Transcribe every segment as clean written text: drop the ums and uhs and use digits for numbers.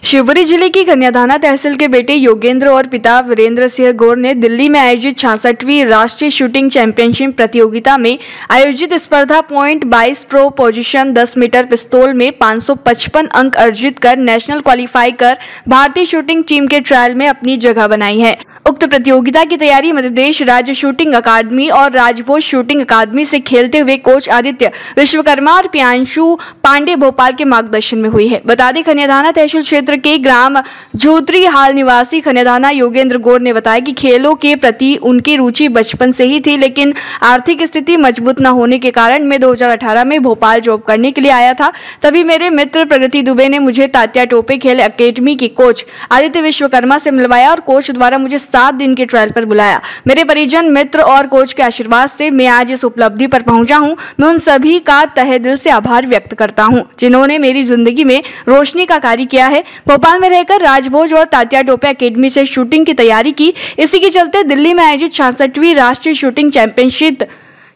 शिवपुरी जिले की कन्याधाना तहसील के बेटे योगेंद्र और पिता वीरेंद्र सिंह गौर ने दिल्ली में आयोजित 66वीं राष्ट्रीय शूटिंग चैंपियनशिप प्रतियोगिता में आयोजित स्पर्धा .22 प्रो पोजीशन 10 मीटर पिस्तौल में 555 अंक अर्जित कर नेशनल क्वालिफाई कर भारतीय शूटिंग टीम के ट्रायल में अपनी जगह बनाई है। उक्त प्रतियोगिता की तैयारी मध्य प्रदेश राज्य शूटिंग अकादमी और राजभोज शूटिंग अकादमी से खेलते हुए कोच आदित्य विश्वकर्मा और प्रियांशु पांडे भोपाल के मार्गदर्शन में हुई है। बता दें, कन्याधाना तहसील क्षेत्र के ग्राम झूतरी हाल निवासी कन्याधाना योगेंद्र गौर ने बताया कि खेलों के प्रति उनकी रुचि बचपन से ही थी, लेकिन आर्थिक स्थिति मजबूत न होने के कारण मैं 2018 में भोपाल जॉब करने के लिए आया था। तभी मेरे मित्र प्रगति दुबे ने मुझे तात्या टोपे खेल अकेडमी के कोच आदित्य विश्वकर्मा से मिलवाया और कोच द्वारा मुझे 7 दिन के ट्रायल पर बुलाया। मेरे परिजन, मित्र और कोच के आशीर्वाद से मैं आज इस उपलब्धि पर पहुंचा हूं। मैं उन सभी का तहे दिल से आभार व्यक्त करता हूं जिन्होंने मेरी जिंदगी में रोशनी का कार्य किया है। भोपाल में रहकर राजभोज और तात्या टोपे अकेडमी से शूटिंग की तैयारी की। इसी के चलते दिल्ली में आयोजित 66वीं राष्ट्रीय शूटिंग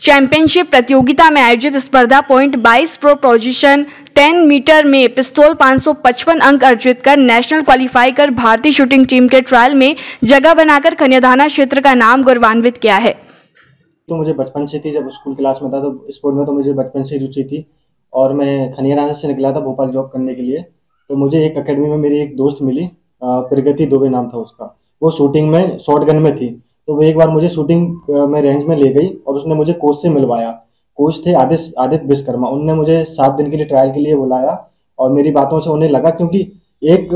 चैंपियनशिप प्रतियोगिता में आयोजित स्पर्धा .22 प्रो पोजीशन 10 मीटर में पिस्तौल 555 अंक अर्जित कर नेशनल क्वालिफाई कर भारतीय शूटिंग टीम के ट्रायल में जगह बनाकर कन्याधाना क्षेत्र का नाम गौरवान्वित किया है। तो मुझे बचपन से थी, जब स्कूल क्लास में था तो स्पोर्ट में तो मुझे बचपन से रुचि थी और मैं कन्याधाना से निकला था भोपाल जॉब करने के लिए। तो मुझे एक अकेडमी में मेरी एक दोस्त मिली, प्रगति दुबे नाम था उसका। वो शूटिंग में शॉटगन में थी, तो वो एक बार मुझे शूटिंग में रेंज में ले गई और उसने मुझे कोच से मिलवाया। कोच थे आदित्य विश्वकर्मा। उनने मुझे 7 दिन के लिए ट्रायल के लिए बुलाया और मेरी बातों से उन्हें लगा, क्योंकि एक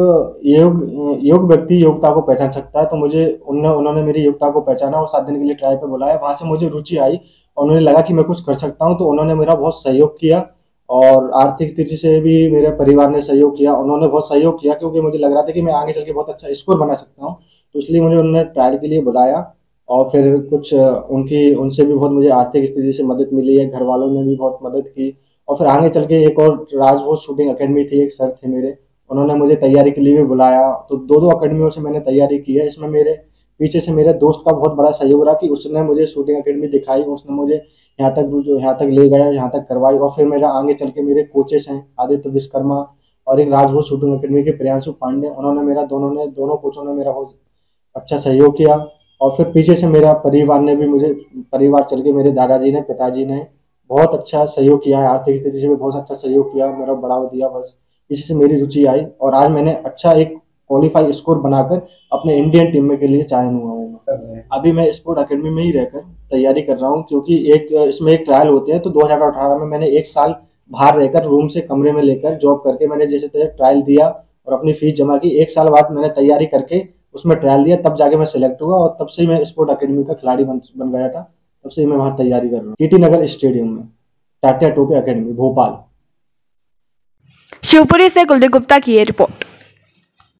योग व्यक्ति योग्यता को पहचान सकता है, तो मुझे उन्होंने मेरी योग्यता को पहचाना और 7 दिन के लिए ट्रायल पे बुलाया। वहाँ से मुझे रुचि आई और उन्हें लगा कि मैं कुछ कर सकता हूँ, तो उन्होंने मेरा बहुत सहयोग किया और आर्थिक स्थिति से भी मेरे परिवार ने सहयोग किया। उन्होंने बहुत सहयोग किया क्योंकि मुझे लग रहा था कि मैं आगे चल के बहुत अच्छा स्कोर बना सकता हूँ, तो इसलिए मुझे उन्होंने ट्रायल के लिए बुलाया। और फिर कुछ उनसे भी बहुत मुझे आर्थिक स्थिति से मदद मिली है, घर वालों ने भी बहुत मदद की। और फिर आगे चल के एक और राजभोज शूटिंग अकेडमी थी, एक सर थे मेरे, उन्होंने मुझे तैयारी के लिए भी बुलाया। तो 2 अकेडमियों से मैंने तैयारी की है। इसमें मेरे पीछे से मेरे दोस्त का बहुत बड़ा सहयोग रहा कि उसने मुझे शूटिंग अकेडमी दिखाई, उसने मुझे यहाँ तक ले गया, यहाँ तक करवाई। और फिर मेरा आगे चल के मेरे कोचेस हैं आदित्य विश्वकर्मा और एक राजभोज शूटिंग अकेडमी के प्रियांशु पांडे, उन्होंने दोनों कोचों ने मेरा बहुत अच्छा सहयोग किया। और फिर पीछे से मेरा परिवार ने भी मुझे, परिवार चल के मेरे दादाजी ने, पिताजी ने बहुत अच्छा सहयोग किया है, आर्थिक स्थिति से भी बहुत अच्छा सहयोग किया, मेरा बढ़ावा दिया। बस इसी से मेरी रुचि आई और आज मैंने अच्छा एक क्वालिफाई स्कोर बनाकर अपने इंडियन टीम में के लिए चयन हुआ हूँ। अभी मैं स्पोर्ट अकेडमी में ही रहकर तैयारी कर रहा हूँ, क्योंकि इसमें एक ट्रायल होते हैं। तो 2018 में मैंने 1 साल बाहर रहकर रूम से कमरे में लेकर जॉब करके मैंने जैसे ट्रायल दिया और अपनी फीस जमा की। 1 साल बाद मैंने तैयारी करके उसमें ट्रायल दिया, तब जाके मैं सिलेक्ट हुआ और तब से मैं स्पोर्ट अकेडमी का खिलाड़ी बन गया था। तब से मैं वहाँ तैयारी कर रहा हूँ टीटी नगर स्टेडियम में, तात्या टोपे अकेडमी भोपाल। शिवपुरी से कुलदीप गुप्ता की ये रिपोर्ट।